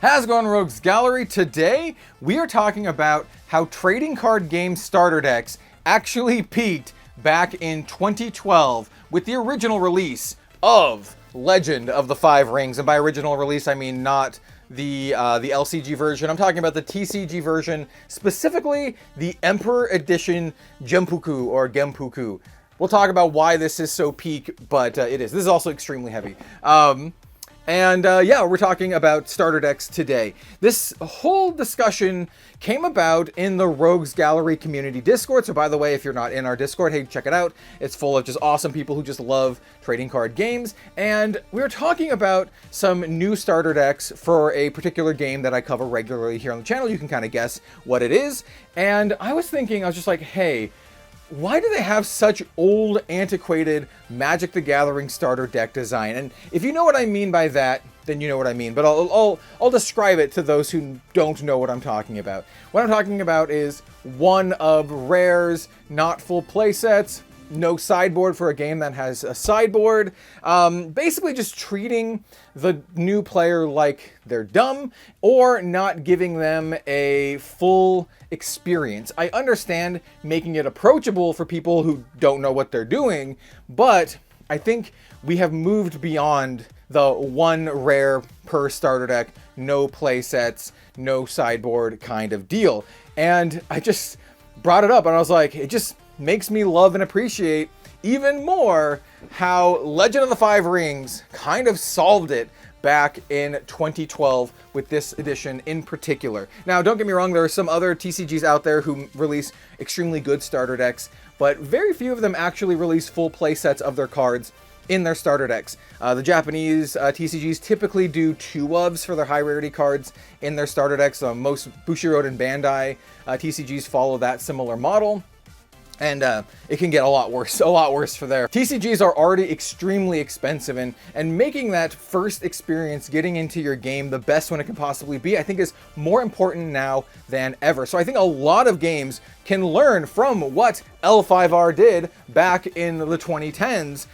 How's it going, Rogues Gallery? Today, we are talking about how trading card game starter decks actually peaked back in 2012 with the original release of Legend of the Five Rings. And by original release, I mean not the LCG version. I'm talking about the TCG version, specifically the Emperor Edition Gempukku or Gempukku. We'll talk about why this is so peak, but it is. This is also extremely heavy. Yeah, we're talking about starter decks today. This whole discussion came about in the Rogues Gallery community Discord. So by the way, if you're not in our Discord, hey, check it out. It's full of just awesome people who just love trading card games. And we were talking about some new starter decks for a particular game that I cover regularly here on the channel. You can kind of guess what it is. And I was just like, hey, why do they have such old, antiquated Magic the Gathering starter deck design? And if you know what I mean by that, then you know what I mean. But I'll describe it to those who don't know what I'm talking about. What I'm talking about is one of rares, not full playsets, no sideboard for a game that has a sideboard. Basically just treating the new player like they're dumb or not giving them a full experience. I understand making it approachable for people who don't know what they're doing, but I think we have moved beyond the one rare per starter deck, no play sets, no sideboard kind of deal. And I just brought it up and I was like, it just makes me love and appreciate even more how Legend of the Five Rings kind of solved it back in 2012 with this edition in particular. Now, don't get me wrong, there are some other TCGs out there who release extremely good starter decks, but very few of them actually release full play sets of their cards in their starter decks. The Japanese TCGs typically do 2-ofs for their high rarity cards in their starter decks. Most Bushiroad and Bandai TCGs follow that similar model. And it can get a lot worse for there. TCGs are already extremely expensive, and making that first experience getting into your game the best one it can possibly be, I think is more important now than ever. So I think a lot of games can learn from what L5R did back in the 2010s.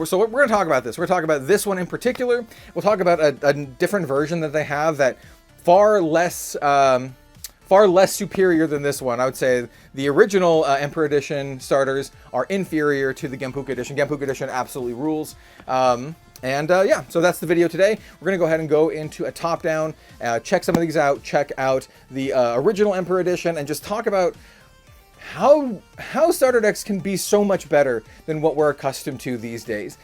So we're going to talk about this. We're going to talk about this one in particular. We'll talk about a different version that they have that far less superior than this one. I would say the original Emperor Edition starters are inferior to the Gempukku Edition. Gempukku Edition absolutely rules. Yeah, so that's the video today. We're going to go ahead and go into a top-down, check some of these out, check out the original Emperor Edition, and just talk about how starter decks can be so much better than what we're accustomed to these days.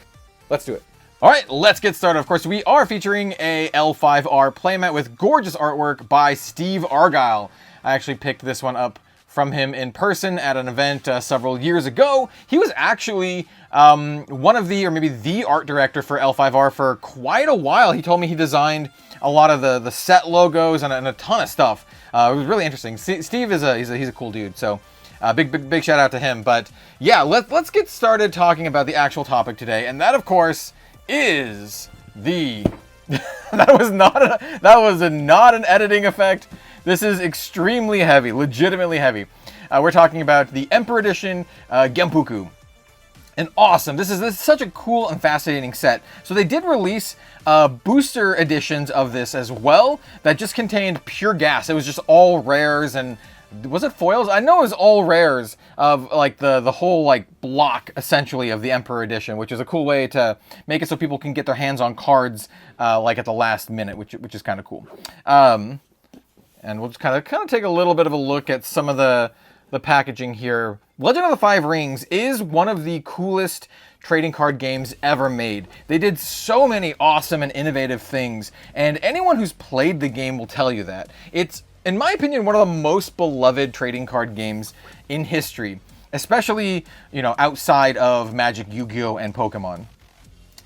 Let's do it. All right, let's get started. Of course, we are featuring a L5R playmat with gorgeous artwork by Steve Argyle. I actually picked this one up from him in person at an event several years ago. He was actually one of the, or maybe the art director for L5R for quite a while. He told me he designed a lot of the set logos and a ton of stuff. It was really interesting. Steve is he's a cool dude, so big shout out to him. But yeah, let's get started talking about the actual topic today, and that, of course, is the that was not an editing effect. This is extremely heavy, legitimately heavy. We're talking about the Emperor Edition Gempukku. And awesome. This is such a cool and fascinating set. So they did release booster editions of this as well that just contained pure gas. It was just all rares, and was it foils? I know it was all rares of like the whole like block essentially of the Emperor Edition, which is a cool way to make it so people can get their hands on cards like at the last minute, which is kind of cool. And we'll just kind of take a little bit of a look at some of the packaging here. Legend of the Five Rings is one of the coolest trading card games ever made. They did so many awesome and innovative things, and anyone who's played the game will tell you that. It's, in my opinion, one of the most beloved trading card games in history, especially, you know, outside of Magic, Yu-Gi-Oh, and Pokemon.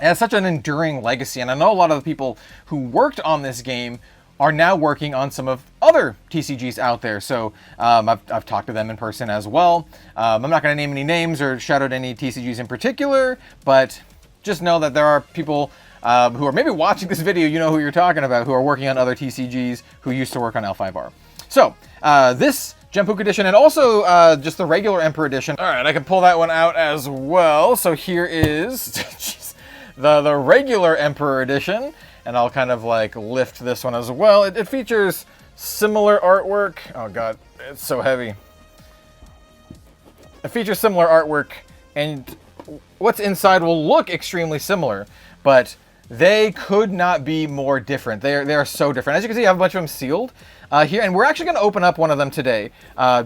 It has such an enduring legacy, and I know a lot of the people who worked on this game are now working on some of other TCGs out there. So I've talked to them in person as well. I'm not going to name any names or shout out any TCGs in particular, but just know that there are people who are maybe watching this video, you know who you're talking about, who are working on other TCGs who used to work on L5R. So this Gempukku Edition, and also just the regular Emperor Edition. All right, I can pull that one out as well. So here is the regular Emperor Edition. and I'll kind of like lift this one as well. It features similar artwork. Oh god, it's so heavy. It features similar artwork, and what's inside will look extremely similar, but they could not be more different. They are so different. As you can see, I have a bunch of them sealed here, and we're actually going to open up one of them today,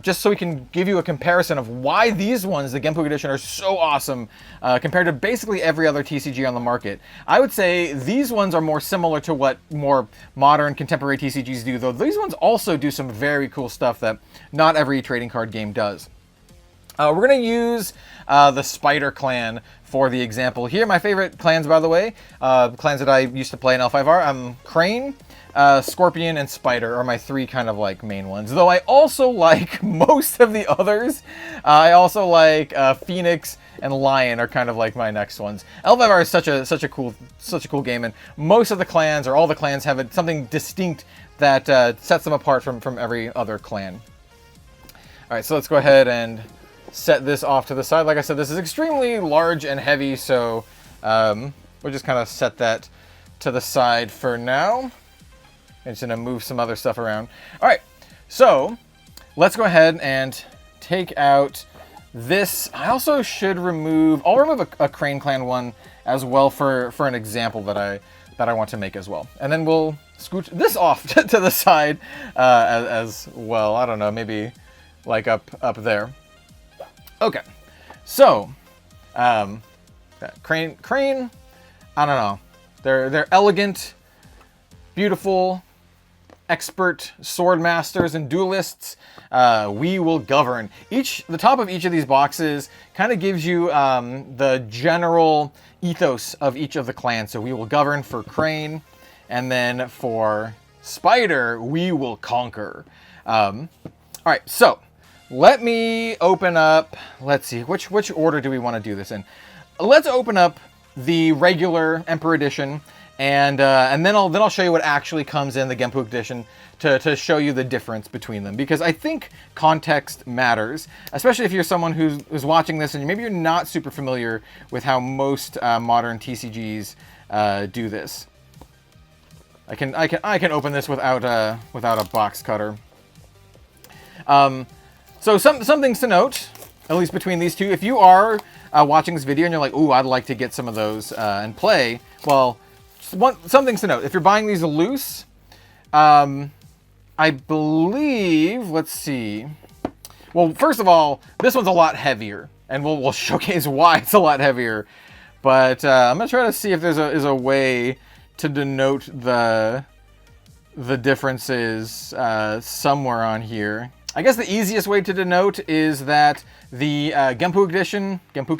just so we can give you a comparison of why these ones, the Gempukku edition, are so awesome compared to basically every other TCG on the market. I would say these ones are more similar to what more modern contemporary TCGs do, though these ones also do some very cool stuff that not every trading card game does. We're going to use the Spider clan for the example here. My favorite clans, by the way, clans that I used to play in L5R, Crane, Scorpion, and Spider are my three kind of like main ones. Though I also like most of the others. I also like Phoenix and Lion are kind of like my next ones. L5R is such a cool game, and most of the clans, or all the clans, have something distinct that sets them apart from every other clan. All right, so let's go ahead and set this off to the side. Like I said, this is extremely large and heavy, so we'll just kind of set that to the side for now. I'm just gonna move some other stuff around. All right, so let's go ahead and take out this. I also should remove, I'll remove a Crane Clan one as well for an example that I want to make as well. And then we'll scooch this off to the side as well. I don't know, maybe like up there. Okay, so Crane, I don't know. They're elegant, beautiful, expert sword masters and duelists. We will govern. The top of each of these boxes kind of gives you the general ethos of each of the clans. So we will govern for Crane, and then for Spider, we will conquer. All right, so let me open up, let's see, which order do we want to do this in? Let's open up the regular Emperor Edition, and then I'll show you what actually comes in the Gempukku Edition to show you the difference between them, because I think context matters, especially if you're someone who's watching this and maybe you're not super familiar with how most modern TCGs do this. I can open this without a box cutter. So some things to note, at least between these two. If you are watching this video and you're like, ooh, I'd like to get some of those and play, well, some things to note. If you're buying these loose, I believe, let's see. Well, first of all, this one's a lot heavier, and we'll showcase why it's a lot heavier. But I'm gonna try to see if there's a way to denote the differences somewhere on here. I guess the easiest way to denote is that the Gempukku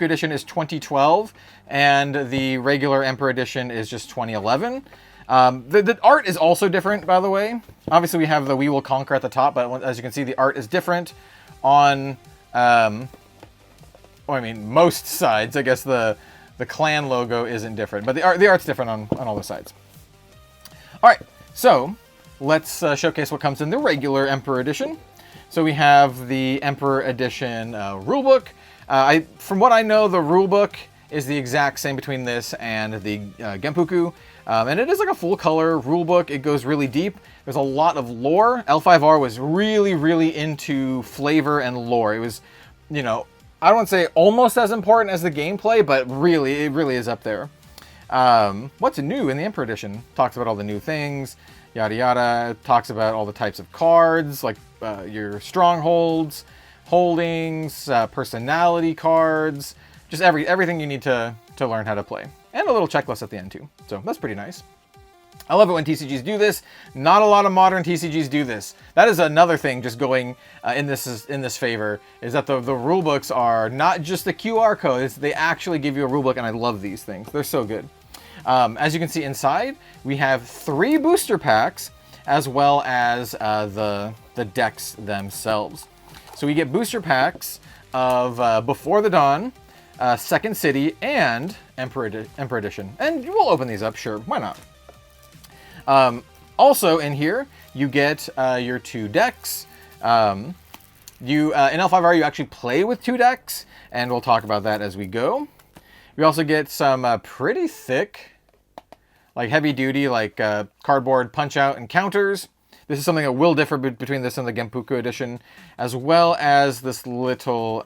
Edition is 2012, and the regular Emperor Edition is just 2011. The art is also different, by the way. Obviously, we have the We Will Conquer at the top, but as you can see, the art is different on, most sides. I guess the clan logo isn't different, but the art's different on all the sides. All right, so let's showcase what comes in the regular Emperor Edition. So we have the Emperor Edition rulebook. From what I know, the rulebook is the exact same between this and the Gempukku. And it is like a full color rulebook. It goes really deep. There's a lot of lore. L5R was really, really into flavor and lore. It was, I don't want to say almost as important as the gameplay, but really, it really is up there. What's new in the Emperor Edition? Talks about all the new things, yada yada. It talks about all the types of cards, like your strongholds, holdings, personality cards, just everything you need to learn how to play. And a little checklist at the end too. So that's pretty nice. I love it when TCGs do this. Not a lot of modern TCGs do this. That is another thing just going in this favor, is that the rule books are not just the QR codes, they actually give you a rule book, and I love these things. They're so good. As you can see inside, we have 3 booster packs, as well as the decks themselves. So we get booster packs of Before the Dawn, Second City, and Emperor Edition. And we'll open these up, sure, why not? Also in here, you get your 2 decks. In L5R, you actually play with 2 decks, and we'll talk about that as we go. We also get some pretty thick like heavy duty, like cardboard punch out encounters. This is something that will differ between this and the Gempukku edition, as well as this little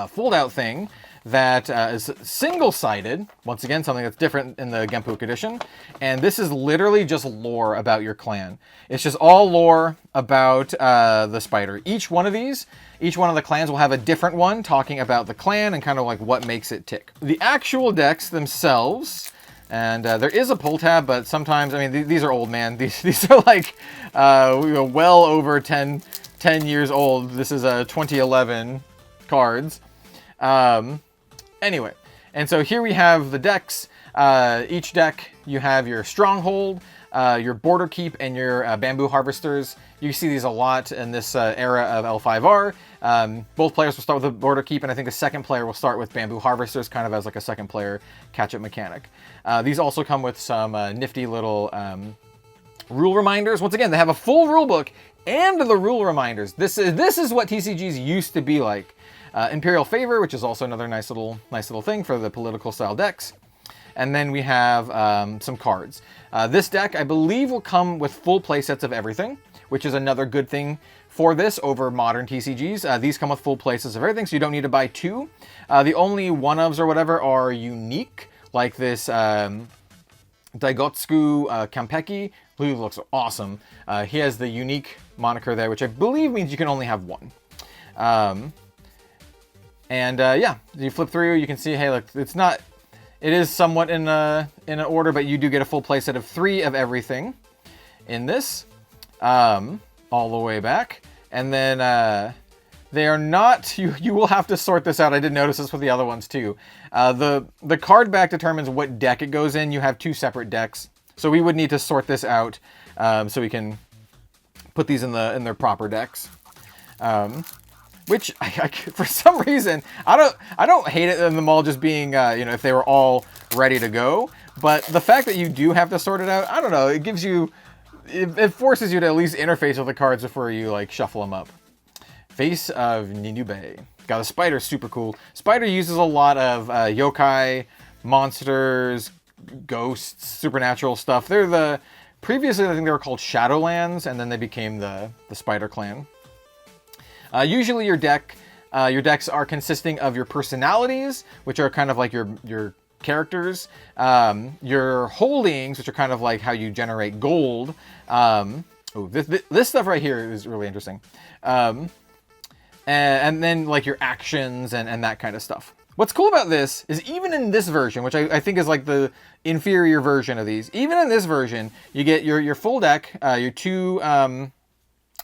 fold-out thing that is single-sided. Once again, something that's different in the Gempukku edition. And this is literally just lore about your clan. It's just all lore about the spider. Each one of the clans will have a different one talking about the clan and kind of like what makes it tick. The actual decks themselves... And there is a pull tab, but sometimes, I mean, these are old, man. These are like well over 10 years old. This is 2011 cards. Anyway, and so here we have the decks. Each deck, you have your Stronghold, your Border Keep, and your Bamboo Harvesters. You see these a lot in this era of L5R. Both players will start with the Border Keep, and I think the second player will start with Bamboo Harvesters, kind of as like a second player catch-up mechanic. These also come with some nifty little rule reminders. Once again, they have a full rule book and the rule reminders. This is what TCGs used to be like. Imperial Favor, which is also another nice little thing for the political style decks. And then we have some cards. This deck, I believe, will come with full playsets of everything, which is another good thing for this over modern TCGs. These come with full playsets of everything, so you don't need to buy two. The only one-ofs or whatever are unique, like this Daigotsuku Kampeki, who looks awesome. He has the unique moniker there, which I believe means you can only have one. Yeah, you flip through, you can see, hey, look, it is somewhat in an order, but you do get a full playset of 3 of everything in this, all the way back. And then they are not, you will have to sort this out. I did notice this with the other ones too. The card back determines what deck it goes in. You have 2 separate decks. So we would need to sort this out so we can put these in their proper decks. Which I for some reason I don't hate it in them all just being if they were all ready to go, but the fact that you do have to sort it out, I don't know, it gives you, it forces you to at least interface with the cards before you like shuffle them up. Face of Ninube. Got a spider, super cool. Spider uses a lot of yokai, monsters, ghosts, supernatural stuff. They're previously I think they were called Shadowlands, and then they became the Spider Clan. Usually your decks are consisting of your personalities, which are kind of like your characters, your holdings, which are kind of like how you generate gold. This stuff right here is really interesting. And then like your actions and that kind of stuff. What's cool about this is even in this version, which I think is like the inferior version of these, even in this version, you get your full deck, your 2...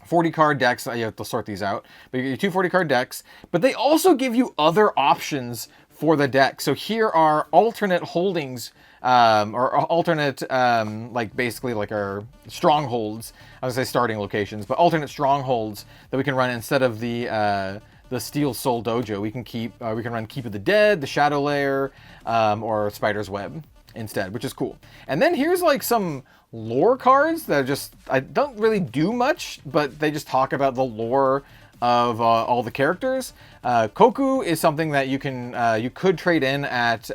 40 card decks. You have to sort these out, but you get your 2 40 card decks, but they also give you other options for the deck. So here are alternate holdings, or alternate, like basically like our strongholds. I was gonna say starting locations, but alternate strongholds that we can run instead of the Steel Soul Dojo. We can run Keep of the Dead, the Shadow Lair, or Spider's Web instead, which is cool. And then here's like some lore cards that are just, I don't really do much, but they just talk about the lore of all the characters. Koku is something that you could trade in at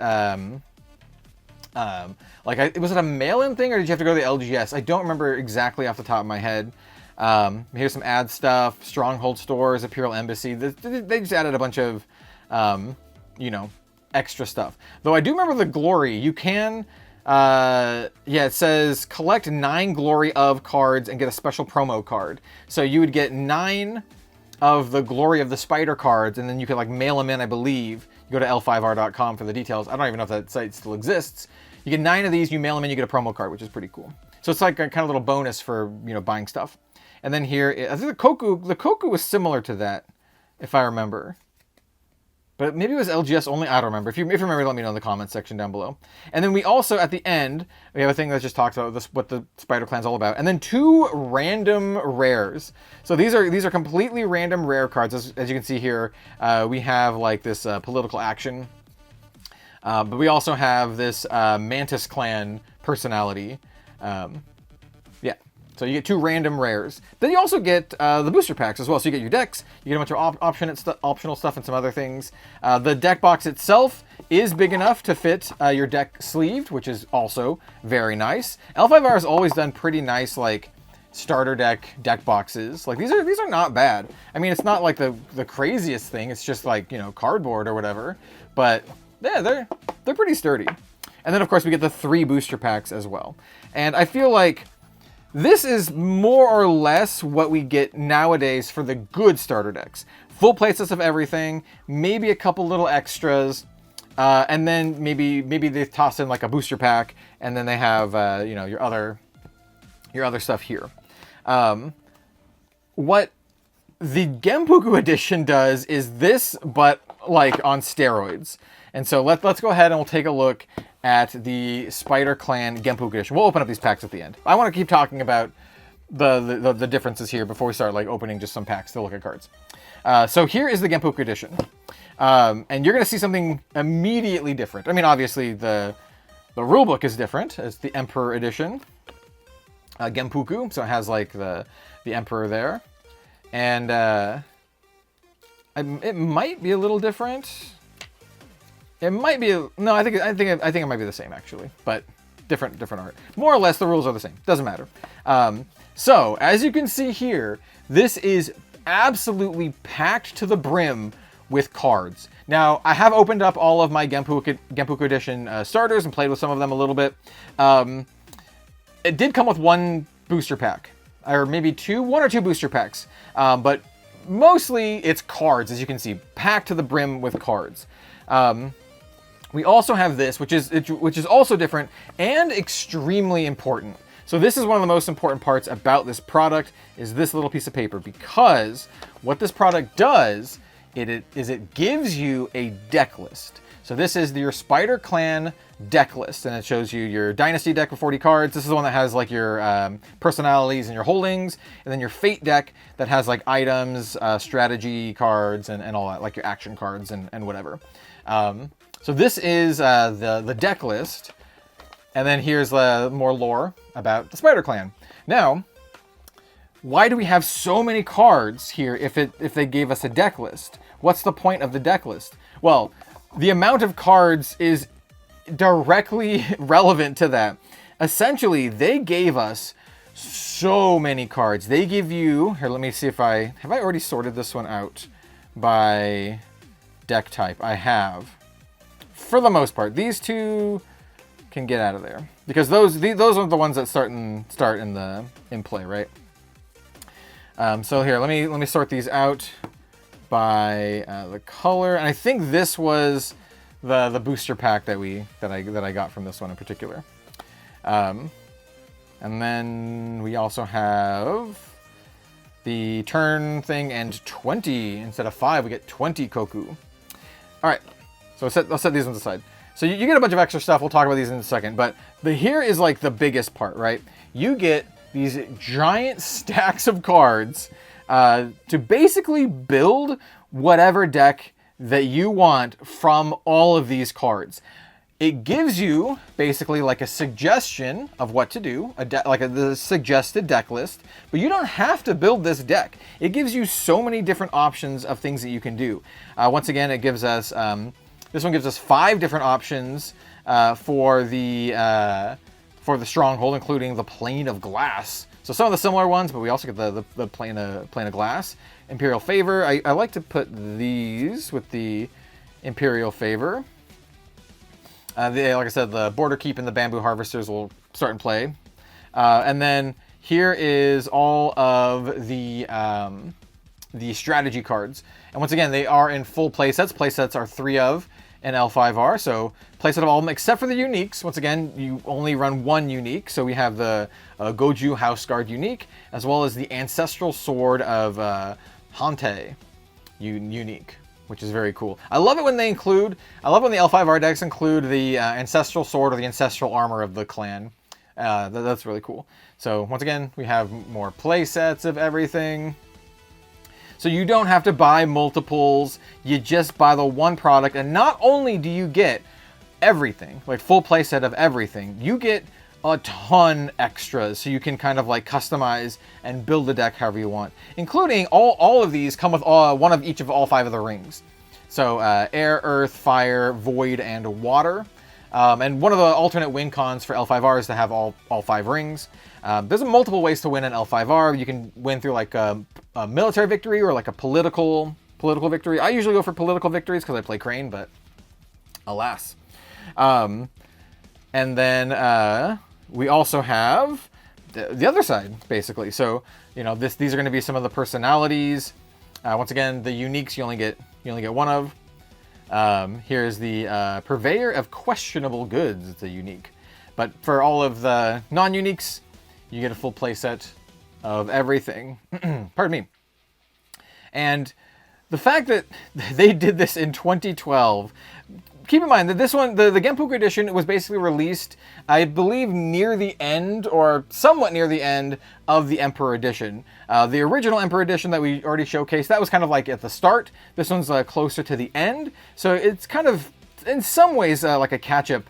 was it a mail-in thing, or did you have to go to the LGS? I don't remember exactly off the top of my head. Here's some ad stuff, Stronghold stores, Imperial Embassy. They just added a bunch of extra stuff. Though I do remember the glory. You can it says collect 9 glory of cards and get a special promo card. So you would get 9 of the glory of the spider cards, and then you could like mail them in, I believe. You go to l5r.com for the details. I don't even know if that site still exists. You get 9 of these, you mail them in, you get a promo card, which is pretty cool. So it's like a kind of little bonus for, buying stuff. And then here, I think the Koku was similar to that, if I remember. But maybe it was LGS only, I don't remember. If you remember, let me know in the comments section down below. And then we also, at the end, we have a thing that just talks about what the Spider Clan's all about. And then 2 random rares. So these are completely random rare cards. As you can see here, we have like this political action. But we also have this Mantis Clan personality. So you get 2 random rares. Then you also get the booster packs as well. So you get your decks, you get a bunch of optional stuff and some other things. The deck box itself is big enough to fit your deck sleeved, which is also very nice. L5R has always done pretty nice, like, starter deck boxes. Like, these are not bad. I mean, it's not like the craziest thing. It's just like, you know, cardboard or whatever. But yeah, they're pretty sturdy. And then of course we get the 3 booster packs as well. And I feel like this is more or less what we get nowadays for the good starter decks. Full playsets of everything, maybe a couple little extras, and then maybe they toss in like a booster pack, and then they have you know, your other stuff here. What the Gempukku edition does is this, but like on steroids. And so let's go ahead and we'll take a look at the Spider Clan Gempukku edition. We'll open up these packs at the end. I want to keep talking about the differences here before we start like opening just some packs to look at cards. So here is the Gempukku edition. And you're going to see something immediately different. I mean, obviously the rulebook is different. It's the Emperor edition. Gempukku, so it has like the Emperor there. And it might be a little different. It might be no. I think it might be the same actually, but different art. More or less, the rules are the same. Doesn't matter. So as you can see here, this is absolutely packed to the brim with cards. Now I have opened up all of my Gempukku edition starters and played with some of them a little bit. It did come with 1 booster pack, or maybe 1 or 2 booster packs, but mostly it's cards, as you can see, packed to the brim with cards. We also have this, which is also different and extremely important. So this is one of the most important parts about this product, is this little piece of paper, because what this product does it gives you a deck list. So this is your Spider Clan deck list, and it shows you your Dynasty deck with 40 cards. This is the one that has like your personalities and your holdings, and then your Fate deck that has like items, strategy cards, and all that, like your action cards and whatever. So this is the deck list, and then here's more lore about the Spider Clan. Now, why do we have so many cards here if they gave us a deck list? What's the point of the deck list? Well, the amount of cards is directly relevant to that. Essentially, they gave us so many cards. They give you, here, let me see if have I already sorted this one out by deck type? I have. For the most part, these 2 can get out of there because those are the ones that start in play, right? So here, let me sort these out by the color, and I think this was the booster pack that I got from this one in particular. And then we also have the turn thing and 20 instead of 5. We get 20 Koku. All right. So I'll set these ones aside. So you get a bunch of extra stuff. We'll talk about these in a second. But here is like the biggest part, right? You get these giant stacks of cards to basically build whatever deck that you want from all of these cards. It gives you basically like a suggestion of what to do, the suggested deck list, but you don't have to build this deck. It gives you so many different options of things that you can do. Once again, it gives us, this one gives us 5 different options for the stronghold, including the Plane of Glass. So some of the similar ones, but we also get the plane of Glass. Imperial Favor. I like to put these with the Imperial Favor. Like I said, the Border Keep and the Bamboo Harvesters will start in play. And then here is all of the strategy cards. And once again, they are in full playsets. Playsets are 3 of in L5R. So playset of all of them, except for the uniques. Once again, you only run 1 unique. So we have the Goju House Guard unique, as well as the Ancestral Sword of Hante unique, which is very cool. I love it when they include, I love when the L5R decks include the Ancestral Sword or the Ancestral Armor of the clan. That's really cool. So once again, we have more play sets of everything. So you don't have to buy multiples, you just buy the one product, and not only do you get everything, like full play set of everything, you get a ton extras, so you can kind of like customize and build the deck however you want, including all of these come with one of each of all 5 of the rings. So air, earth, fire, void, and water. And one of the alternate win cons for L5R is to have all 5 rings. There's multiple ways to win an L5R. You can win through like a military victory or like a political victory. I usually go for political victories because I play Crane, but alas. And then we also have the other side, basically. So, you know, these are going to be some of the personalities. Once again, the uniques you only get one of. Here's the purveyor of questionable goods. It's a unique. But for all of the non-uniques, you get a full playset of everything. Pardon me. And the fact that they did this in 2012, keep in mind that this one, the Gempukku edition, was basically released, I believe, near the end or somewhat near the end of the Emperor edition. The original Emperor edition that we already showcased, that was kind of like at the start. This one's closer to the end. So it's kind of, in some ways, like a catch-up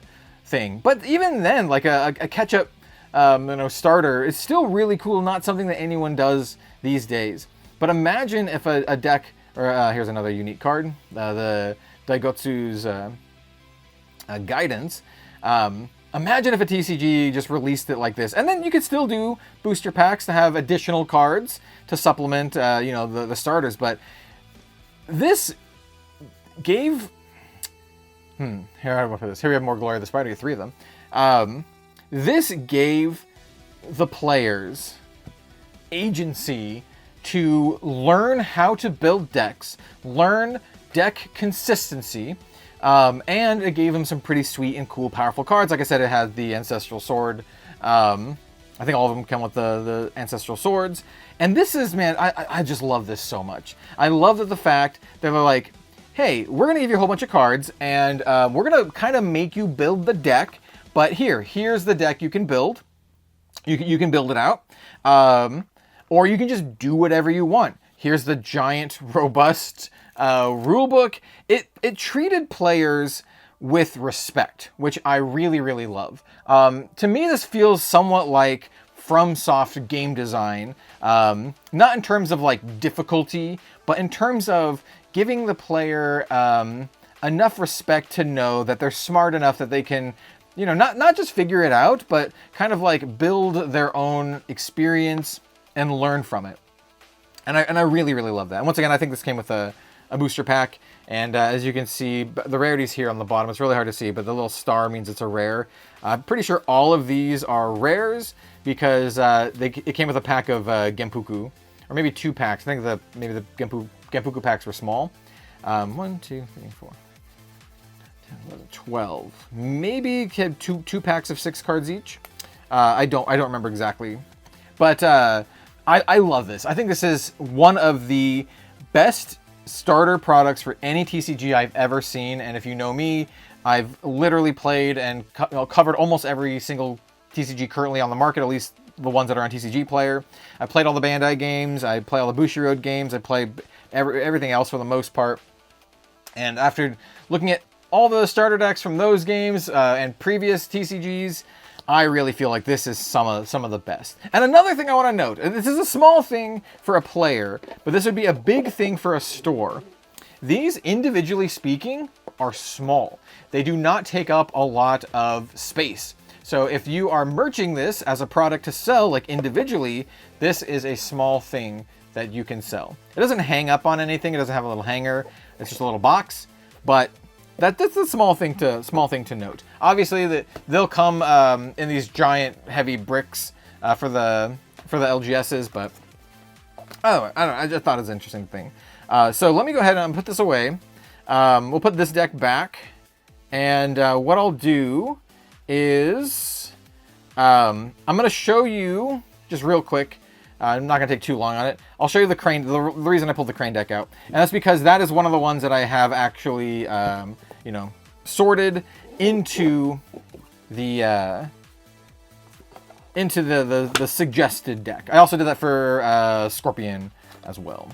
thing. But even then, like a catch-up starter, it's still really cool, not something that anyone does these days. But imagine if a deck, or here's another unique card, the Daigotsu's Guidance. Imagine if a TCG just released it like this, and then you could still do booster packs to have additional cards to supplement, the starters. But this gave, here I go for this. Here we have more Glory of the Spider, 3 of them. This gave the players agency to learn how to build decks, learn deck consistency, and it gave them some pretty sweet and cool, powerful cards. Like I said, it had the Ancestral Sword. I think all of them come with the Ancestral Swords. And this is, man, I just love this so much. I love that the fact that they're like, hey, we're going to give you a whole bunch of cards, and we're going to kind of make you build the deck, but here's the deck you can build. You can build it out, or you can just do whatever you want. Here's the giant, robust rulebook. It treated players with respect, which I really, really love. To me, this feels somewhat like FromSoft game design, not in terms of like difficulty, but in terms of giving the player enough respect to know that they're smart enough that they can, not just figure it out, but kind of like build their own experience and learn from it. And I really, really love that. And once again, I think this came with a booster pack. And as you can see, the rarity's here on the bottom. It's really hard to see, but the little star means it's a rare. I'm pretty sure all of these are rares because it came with a pack of Gempukku, or maybe 2 packs. I think maybe the Gempukku packs were small. 1, 2, 3, 4, 10, 11, 12. Maybe it had two packs of 6 cards each. I don't remember exactly, but I love this. I think this is one of the best starter products for any TCG I've ever seen. And if you know me, I've literally played and covered almost every single TCG currently on the market, at least the ones that are on TCG Player. I played all the Bandai games. I play all the Bushiroad games. I play everything else for the most part. And after looking at all the starter decks from those games and previous TCGs, I really feel like this is some of the best. And another thing I want to note, and this is a small thing for a player, but this would be a big thing for a store. These, individually speaking, are small. They do not take up a lot of space. So if you are merching this as a product to sell, like individually, this is a small thing that you can sell. It doesn't hang up on anything. It doesn't have a little hanger. It's just a little box, but that's a small thing to note. Obviously, they'll come in these giant, heavy bricks for the LGSs, but I don't know. I just thought it was an interesting thing. So let me go ahead and put this away. We'll put this deck back, and what I'll do is I'm going to show you just real quick. I'm not going to take too long on it. I'll show you the Crane, the reason I pulled the Crane deck out. And that's because that is one of the ones that I have actually, sorted into the suggested deck. I also did that for Scorpion as well.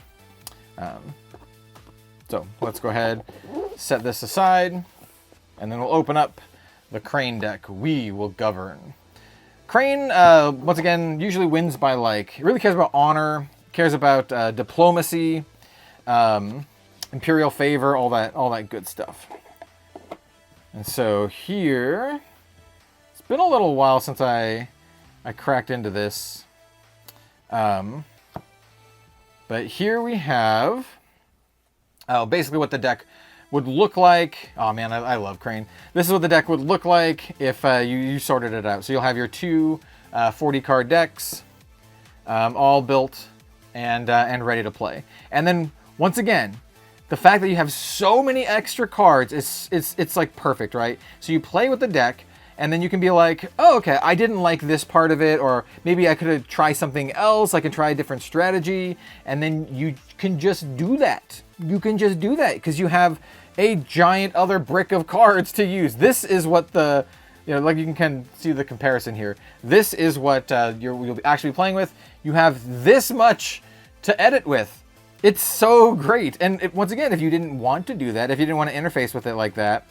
So let's go ahead, set this aside, and then we'll open up the Crane deck. We will govern. Crane, once again, usually wins by like, really cares about honor, cares about diplomacy, imperial favor, all that good stuff. And so here, it's been a little while since I cracked into this. But here we have basically what the deck would look like. Oh man, I love Crane. This is what the deck would look like if you sorted it out. So you'll have your two 40 card decks, all built and ready to play. And then once again, the fact that you have so many extra cards it's like perfect, right? So you play with the deck, and then you can be like, oh, okay, I didn't like this part of it, or maybe I could have tried something else. I can try a different strategy, and then you can just do that. You can just do that because you have a giant other brick of cards to use. This is what the, like you can see the comparison here. This is what you'll actually be playing with. You have this much to edit with. It's so great. And once again, if you didn't want to do that, if you didn't want to interface with it like that,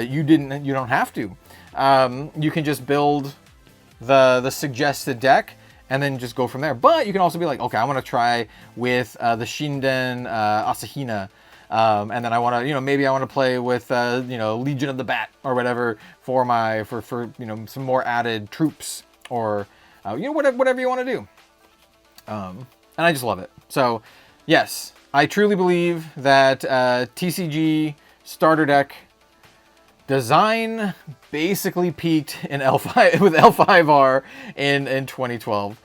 you don't have to. You can just build the suggested deck and then just go from there. But you can also be like, okay, I want to try with the Shinden Asahina. And then I want to, maybe I want to play with, Legion of the Bat or whatever for some more added troops or, whatever you want to do. And I just love it. So yes, I truly believe that TCG starter deck design basically peaked in L5 with L5R in 2012.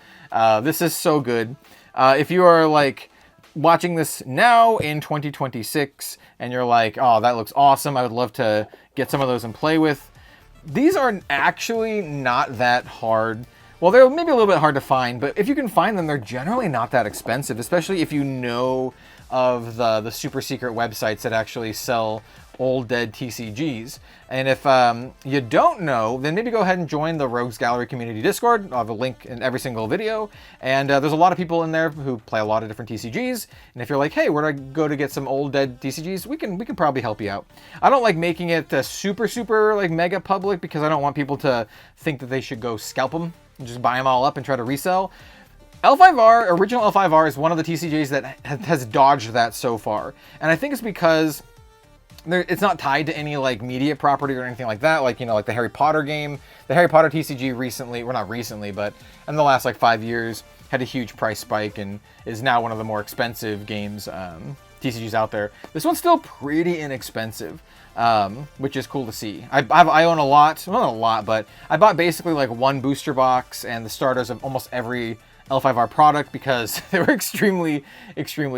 This is so good. If you are like watching this now in 2026 and you're like, oh, that looks awesome, I would love to get some of those and play with. These are actually not that hard. Well, they're maybe a little bit hard to find, but if you can find them, they're generally not that expensive, especially if you know of the super secret websites that actually sell old dead TCGs. And if you don't know, then maybe go ahead and join the Rogues Gallery community Discord. I'll have a link in every single video. And there's a lot of people in there who play a lot of different TCGs. And if you're like, hey, where do I go to get some old dead TCGs? We can probably help you out. I don't like making it super like mega public because I don't want people to think that they should go scalp them and just buy them all up and try to resell. L5R, original L5R, is one of the TCGs that has dodged that so far. And I think it's because it's not tied to any like media property or anything like that. Like, like the Harry Potter game, the Harry Potter TCG recently, well, not recently, but in the last like 5 years had a huge price spike and is now one of the more expensive games, TCGs out there. This one's still pretty inexpensive, which is cool to see. I own a lot, well, not a lot, but I bought basically like one booster box and the starters of almost every L5R product because they were extremely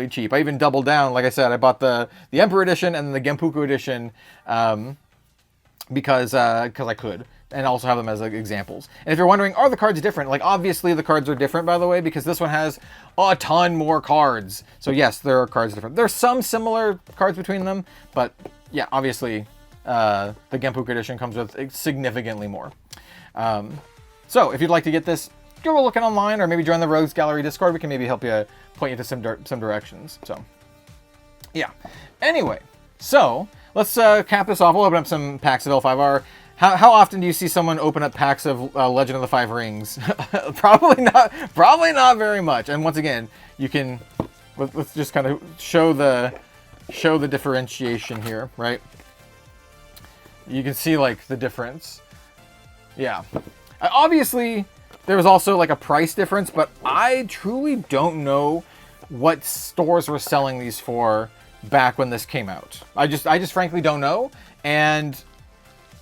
cheap. I even doubled down. Like I said, I bought the Emperor edition and the Gempukku edition because I could, and also have them as like examples. And if you're wondering, are the cards different? Like obviously the cards are different, by the way, because this one has a ton more cards. So yes, there are cards different. There's some similar cards between them, but yeah, obviously the Gempukku edition comes with significantly more. So if you'd like to get this, go looking online or maybe join the Rogues Gallery Discord. We can maybe help you point you to some directions. So yeah. Anyway, so let's cap this off. We'll open up some packs of L5R. How often do you see someone open up packs of Legend of the Five Rings? Probably not very much. And once again, you can let's just kind of show the differentiation here, right? You can see like the difference. Yeah. Obviously, there was also like a price difference, but I truly don't know what stores were selling these for back when this came out. I just frankly don't know. And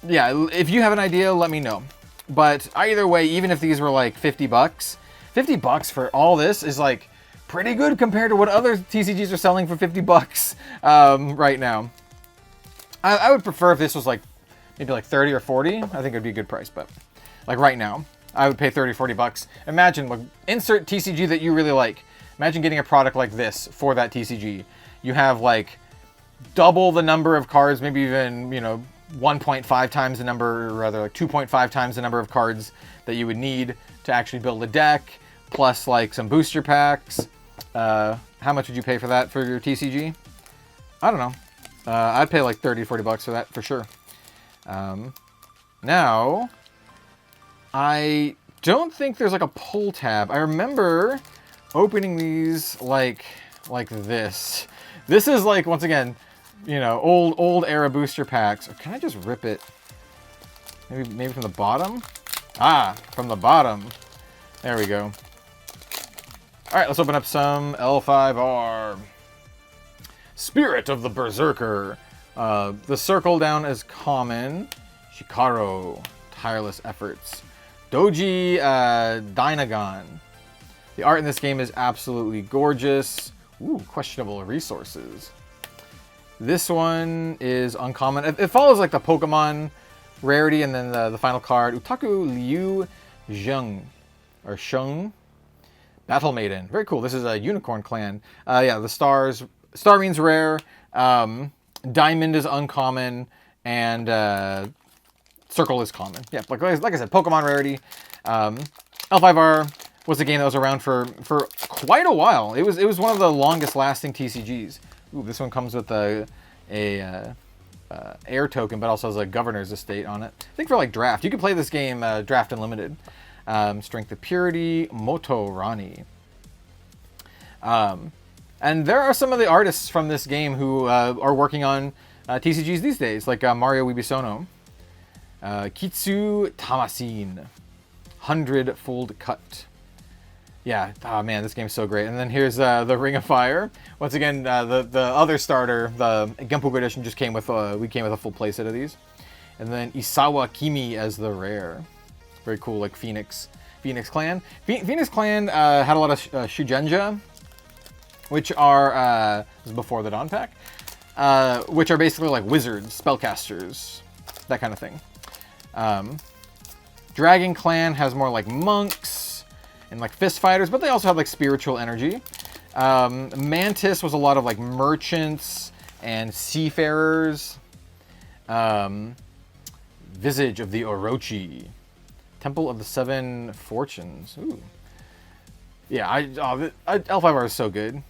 yeah, if you have an idea, let me know. But either way, even if these were like $50, $50 for all this is like pretty good compared to what other TCGs are selling for $50 right now. I would prefer if this was like maybe like 30 or 40. I think it'd be a good price, but like right now, I would pay 30, $40. Imagine, like, insert TCG that you really like. Imagine getting a product like this for that TCG. You have like double the number of cards, maybe even, 1.5 times the number, or rather like 2.5 times the number of cards that you would need to actually build a deck, plus like some booster packs. How much would you pay for that for your TCG? I don't know. I'd pay like 30, $40 for that for sure. Now, I don't think there's like a pull tab. I remember opening these like this. This is like, once again, you know, old era booster packs. Or can I just rip it? Maybe from the bottom? Ah, from the bottom. There we go. All right, let's open up some L5R. Spirit of the Berserker. The circle down is common. Shikaro, tireless efforts. Doji Dynagon. The art in this game is absolutely gorgeous. Ooh, questionable resources. This one is uncommon. It follows like the Pokemon rarity, and then the final card, Utaku Liu Zheng, or Sheng. Battle Maiden. Very cool. This is a Unicorn Clan. Yeah, the star means rare. Diamond is uncommon, and Circle is common. Yeah, like I said, Pokemon rarity. L5R was a game that was around for quite a while. It was one of the longest lasting TCGs. Ooh, this one comes with a air token, but also has a governor's estate on it. I think for like draft, you can play this game draft unlimited. Strength of Purity, Moto Rani. And there are some of the artists from this game who are working on TCGs these days, like Mario Wibisono. Kitsu Tamasin, 100-fold cut. Yeah, oh man, this game's so great. And then here's the Ring of Fire. Once again, the other starter, the Gempukku edition, just came with we came with a full playset of these. And then Isawa Kimi as the rare. Very cool, like Phoenix Clan. Phoenix Clan had a lot of Shugenja, which are this is before the Dawn pack, which are basically like wizards, spellcasters, that kind of thing. Dragon Clan has more like monks and like fist fighters, but they also have like spiritual energy. Mantis was a lot of like merchants and seafarers. Visage of the Orochi. Temple of the Seven Fortunes. Ooh. Yeah, L5R is so good.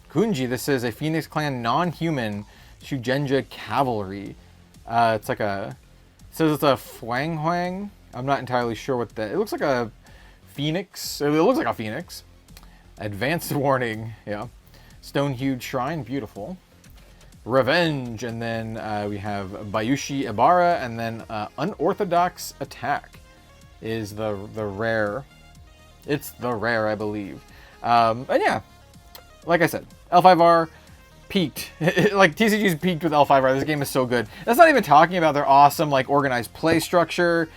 Kunji, this is a Phoenix Clan non-human Shugenja cavalry. It's like it says it's a Fwang Huang. I'm not entirely sure what that, it looks like a phoenix. It looks like a phoenix. Advanced warning, yeah. Stone-hued shrine, beautiful. Revenge, and then we have Bayushi Ibarra, and then Unorthodox Attack is the rare. It's the rare, I believe. And yeah, like I said, L5R peaked. Like TCG's peaked with L5R. This game is so good. That's not even talking about their awesome like organized play structure,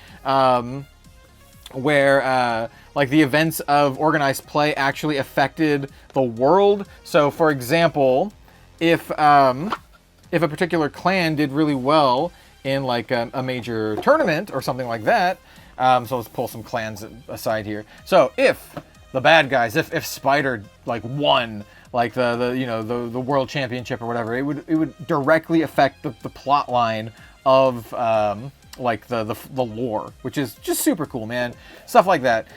where like the events of organized play actually affected the world. So for example, if a particular clan did really well in like a major tournament or something like that, so let's pull some clans aside here. So if the bad guys, if Spider like won like the world championship or whatever, it would directly affect the plot line of like the lore, which is just super cool, man. Stuff like that.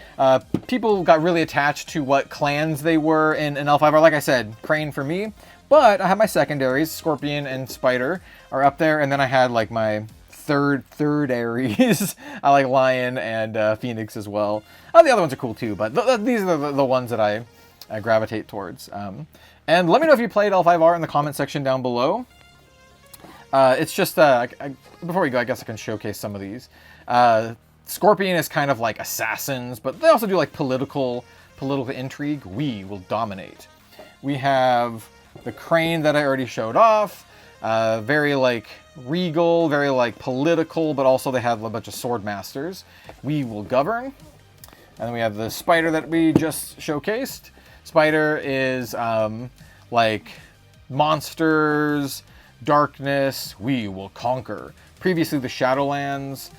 People got really attached to what clans they were in L5R. Like I said, Crane for me, but I have my secondaries. Scorpion and Spider are up there, and then I had like my third Aries. I like Lion and Phoenix as well. The other ones are cool too, but these are the ones that I gravitate towards. And let me know if you played L5R in the comment section down below. It's just, before we go, I guess I can showcase some of these. Scorpion is kind of like assassins, but they also do like political intrigue. We will dominate. We have the Crane that I already showed off. Very like regal, very like political, but also they have a bunch of sword masters. We will govern. And then we have the Spider that we just showcased. Spider is like monsters, darkness, we will conquer. Previously the Shadowlands.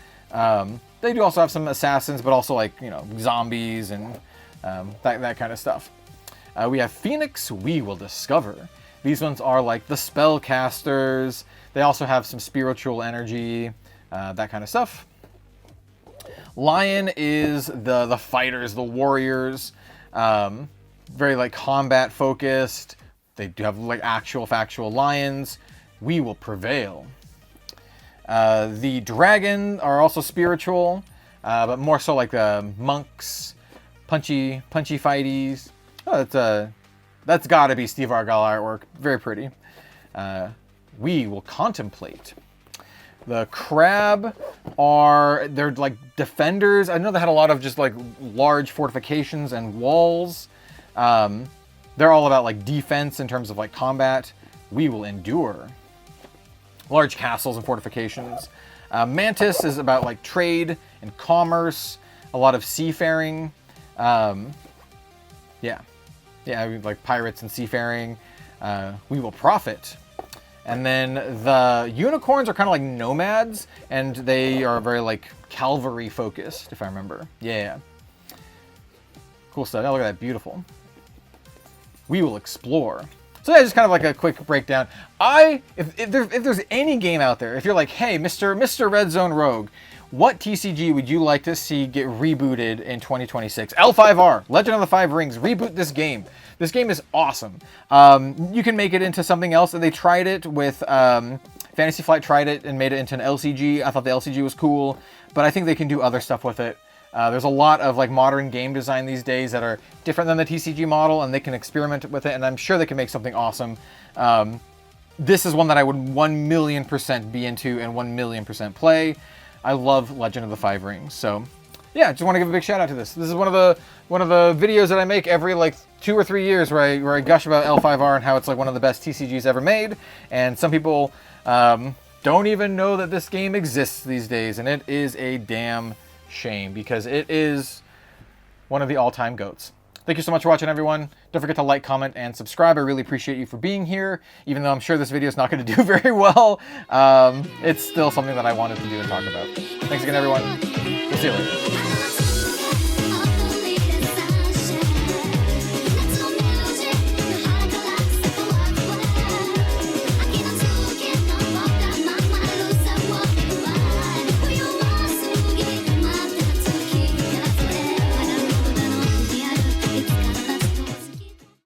They do also have some assassins, but also like, you know, zombies and that kind of stuff. We have Phoenix, we will discover. These ones are like the spellcasters. They also have some spiritual energy, that kind of stuff. Lion is the fighters, the warriors. Very like combat focused. They do have like actual factual lions. We will prevail. The dragon are also spiritual. but more so like monks, punchy fighties. Oh, that's got to be Steve Argyle artwork. Very pretty. We will contemplate. The crab they're like defenders. I know they had a lot of just like large fortifications and walls. They're all about like defense in terms of like combat. We will endure. Large castles and fortifications. Mantis is about like trade and commerce, a lot of seafaring. Yeah, like pirates and seafaring. We will profit. And then the unicorns are kind of like nomads, and they are very like cavalry focused, if I remember. Yeah. Cool stuff. Oh, look at that, beautiful. We will explore. So yeah, just kind of like a quick breakdown. If there's any game out there, if you're like, hey, Mr. Red Zone Rogue, what TCG would you like to see get rebooted in 2026? L5R, Legend of the Five Rings, reboot this game. This game is awesome. You can make it into something else. They tried it with Fantasy Flight, tried it and made it into an LCG. I thought the LCG was cool, but I think they can do other stuff with it. There's a lot of like modern game design these days that are different than the TCG model, and they can experiment with it, and I'm sure they can make something awesome. This is one that I would 1,000,000% be into and 1,000,000% play. I love Legend of the Five Rings, so yeah, just want to give a big shout out to this. This is one of the videos that I make every like 2 or 3 years where I gush about L5R and how it's like one of the best TCGs ever made. And some people don't even know that this game exists these days, and it is a damn shame because it is one of the all-time GOATs. Thank you so much for watching, everyone. Don't forget to like, comment, and subscribe. I really appreciate you for being here. Even though I'm sure this video is not going to do very well, it's still something that I wanted to do and talk about. Thanks again, everyone. We'll see you later.